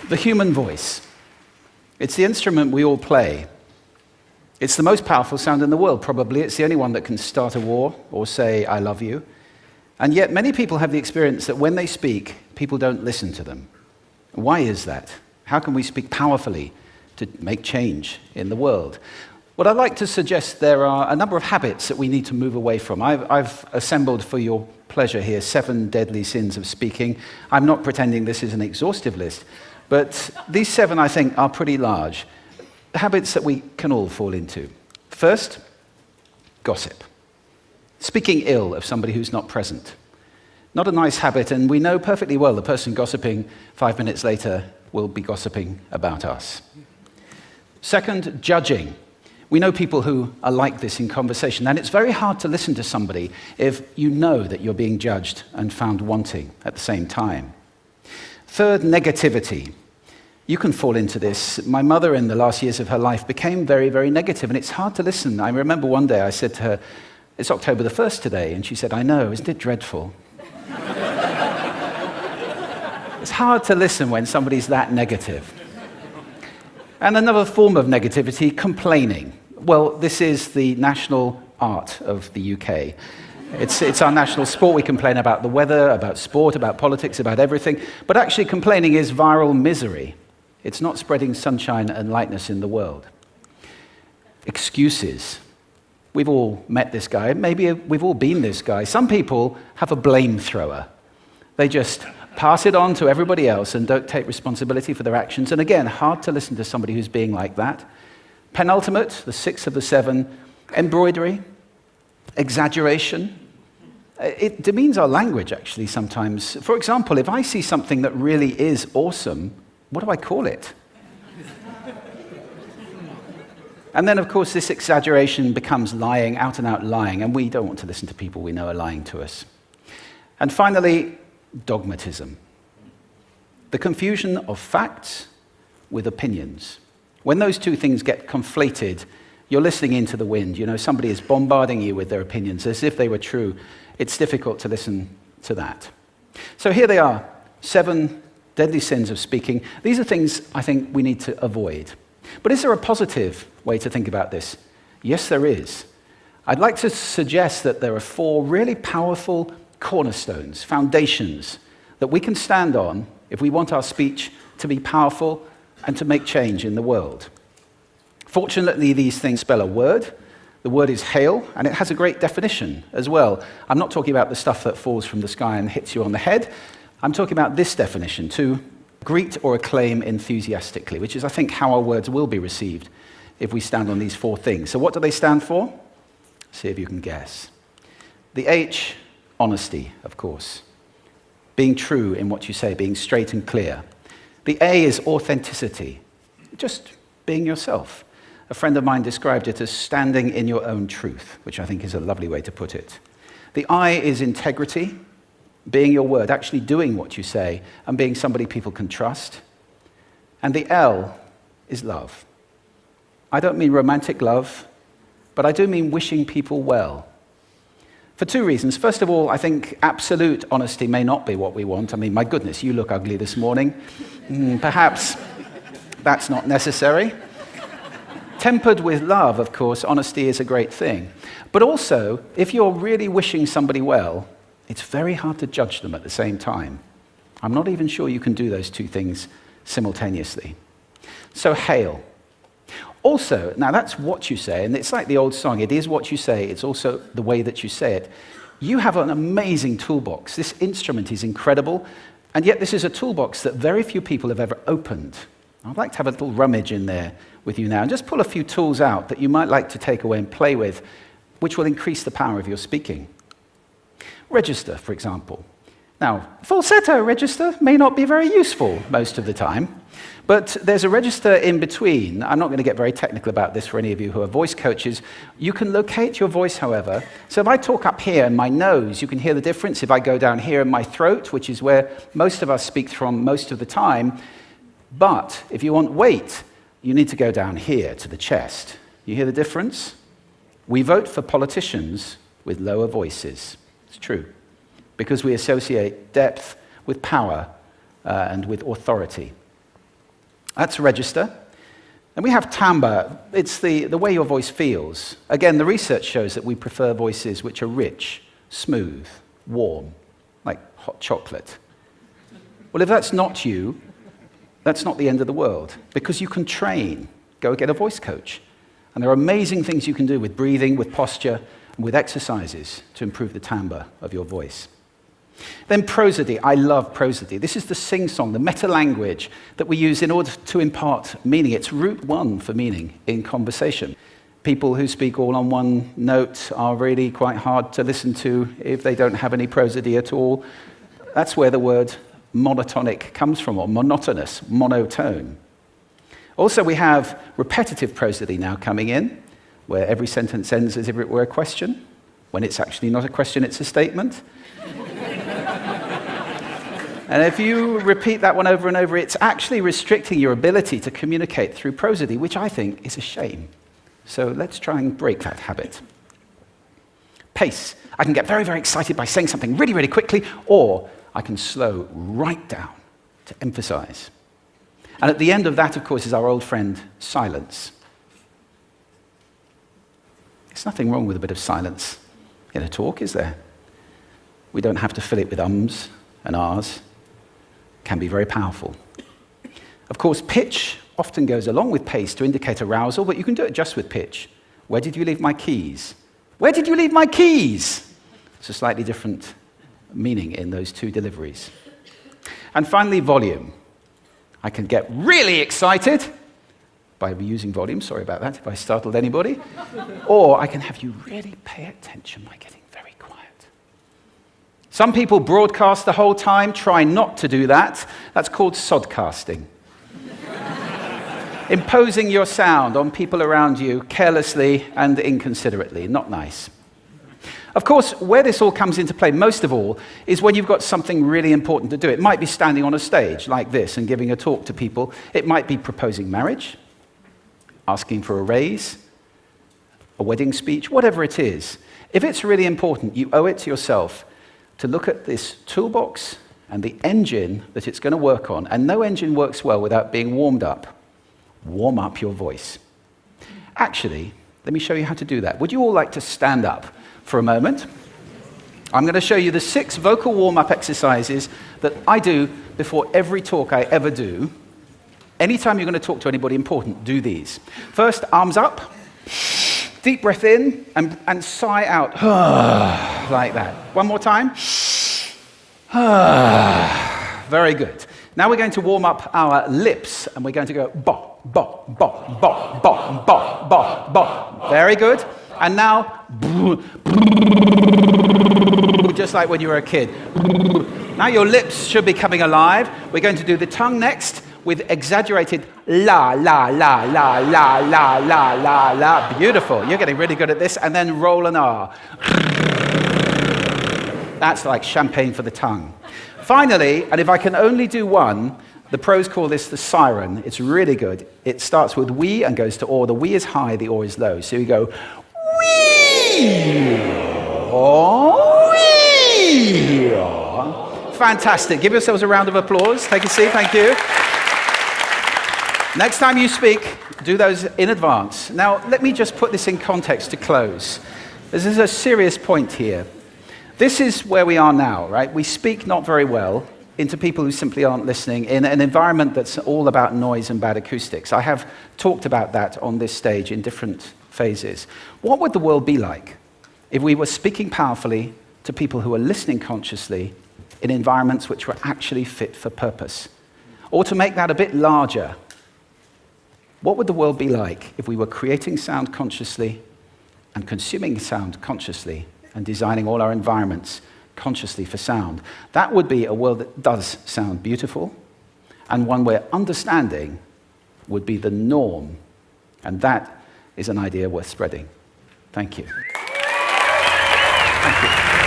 The human voice. It's the instrument we all play. It's the most powerful sound in the world, probably. It's the only one that can start a war or say, I love you. And yet many people have the experience that when they speak, people don't listen to them. Why is that? How can we speak powerfully to make change in the world? Well, I'd like to suggest there are a number of habits that we need to move away from. I've assembled for your pleasure here 7 deadly sins of speaking. I'm not pretending this is an exhaustive list, but these 7, I think, are pretty large. Habits that we can all fall into. First, gossip. Speaking ill of somebody who's not present. Not a nice habit, and we know perfectly well the person gossiping 5 minutes later will be gossiping about us. Second, judging. We know people who are like this in conversation, and it's very hard to listen to somebody if you know that you're being judged and found wanting at the same time. Third, negativity. You can fall into this. My mother, in the last years of her life, became very, very negative, and it's hard to listen. I remember one day I said to her, it's October the 1st today, and she said, I know, isn't it dreadful? It's hard to listen when somebody's that negative. And another form of negativity, complaining. Well, this is the national art of the UK. It's our national sport. We complain about the weather, about sport, about politics, about everything. But actually, complaining is viral misery. It's not spreading sunshine and lightness in the world. Excuses. We've all met this guy. Maybe we've all been this guy. Some people have a blame thrower. They just pass it on to everybody else and don't take responsibility for their actions. And again, hard to listen to somebody who's being like that. Penultimate, the 6th of the 7, embroidery, exaggeration. It demeans our language, actually, sometimes. For example, if I see something that really is awesome, what do I call it? And then, of course, this exaggeration becomes lying, out and out lying, and we don't want to listen to people we know are lying to us. And finally, dogmatism. The confusion of facts with opinions. When those two things get conflated, you're listening into the wind. You know, somebody is bombarding you with their opinions as if they were true. It's difficult to listen to that. So here they are, 7 deadly sins of speaking. These are things I think we need to avoid. But is there a positive way to think about this? Yes, there is. I'd like to suggest that there are 4 really powerful cornerstones, foundations, that we can stand on if we want our speech to be powerful and to make change in the world. Fortunately, these things spell a word. The word is hail, and it has a great definition as well. I'm not talking about the stuff that falls from the sky and hits you on the head. I'm talking about this definition, to greet or acclaim enthusiastically, which is, I think, how our words will be received if we stand on these 4 things. So what do they stand for? See if you can guess. The H, honesty, of course. Being true in what you say, being straight and clear. The A is authenticity, just being yourself. A friend of mine described it as standing in your own truth, which I think is a lovely way to put it. The I is integrity, being your word, actually doing what you say, and being somebody people can trust. And the L is love. I don't mean romantic love, but I do mean wishing people well. For 2 reasons. First of all, I think absolute honesty may not be what we want. I mean, my goodness, you look ugly this morning. Perhaps that's not necessary. Tempered with love, of course, honesty is a great thing. But also, if you're really wishing somebody well, it's very hard to judge them at the same time. I'm not even sure you can do those 2 things simultaneously. So, hail. Also, now that's what you say, and it's like the old song, it is what you say, it's also the way that you say it. You have an amazing toolbox. This instrument is incredible, and yet this is a toolbox that very few people have ever opened. I'd like to have a little rummage in there with you now, and just pull a few tools out that you might like to take away and play with, which will increase the power of your speaking. Register, for example. Now, falsetto register may not be very useful most of the time, but there's a register in between. I'm not going to get very technical about this for any of you who are voice coaches. You can locate your voice, however. So if I talk up here in my nose, you can hear the difference. If I go down here in my throat, which is where most of us speak from most of the time, but if you want weight, you need to go down here to the chest. You hear the difference? We vote for politicians with lower voices. It's true, because we associate depth with power and with authority. That's register. And we have timbre. It's the way your voice feels. Again, the research shows that we prefer voices which are rich, smooth, warm, like hot chocolate. Well, if that's not you, that's not the end of the world, because you can train. Go get a voice coach. And there are amazing things you can do with breathing, with posture, and with exercises to improve the timbre of your voice. Then prosody. I love prosody. This is the sing-song, the meta-language that we use in order to impart meaning. It's route one for meaning in conversation. People who speak all on one note are really quite hard to listen to if they don't have any prosody at all. That's where the word monotonic comes from, or monotonous, monotone. Also, we have repetitive prosody now coming in, where every sentence ends as if it were a question, when it's actually not a question, it's a statement. And if you repeat that one over and over, it's actually restricting your ability to communicate through prosody, which I think is a shame. So let's try and break that habit. Pace. I can get very, very excited by saying something really, really quickly, or I can slow right down to emphasize. And at the end of that, of course, is our old friend, silence. There's nothing wrong with a bit of silence in a talk, is there? We don't have to fill it with ums and ahs. It can be very powerful. Of course, pitch often goes along with pace to indicate arousal, but you can do it just with pitch. Where did you leave my keys? Where did you leave my keys? It's a slightly different meaning in those two deliveries. And finally, volume. I can get really excited by using volume, sorry about that if I startled anybody, or I can have you really pay attention by getting very quiet. Some people broadcast the whole time, try not to do that. That's called sodcasting. Imposing your sound on people around you carelessly and inconsiderately, not nice. Of course, where this all comes into play most of all is when you've got something really important to do. It might be standing on a stage like this and giving a talk to people. It might be proposing marriage, asking for a raise, a wedding speech, whatever it is. If it's really important, you owe it to yourself to look at this toolbox and the engine that it's going to work on. And no engine works well without being warmed up. Warm up your voice. Actually, let me show you how to do that. Would you all like to stand up for a moment? I'm going to show you the 6 vocal warm-up exercises that I do before every talk I ever do. Anytime you're going to talk to anybody important, do these. First, arms up, deep breath in, and sigh out, like that. One more time. Very good. Now we're going to warm up our lips, and we're going to go bop, bop, bop, bop, bop, bop, bop, bop. Very good. And now, just like when you were a kid. Now your lips should be coming alive. We're going to do the tongue next with exaggerated la, la, la, la, la, la, la, la, la. Beautiful. You're getting really good at this. And then roll an R. That's like champagne for the tongue. Finally, and if I can only do one, the pros call this the siren. It's really good. It starts with we and goes to or. The we is high, the or is low. So you go wee, or, wee. Fantastic. Give yourselves a round of applause. Take a seat. Thank you. Next time you speak, do those in advance. Now, let me just put this in context to close. This is a serious point here. This is where we are now, right? We speak not very well into people who simply aren't listening in an environment that's all about noise and bad acoustics. I have talked about that on this stage in different phases. What would the world be like if we were speaking powerfully to people who are listening consciously in environments which were actually fit for purpose? Or to make that a bit larger, what would the world be like if we were creating sound consciously and consuming sound consciously and designing all our environments consciously for sound? That would be a world that does sound beautiful, and one where understanding would be the norm. And that is an idea worth spreading. Thank you. Thank you.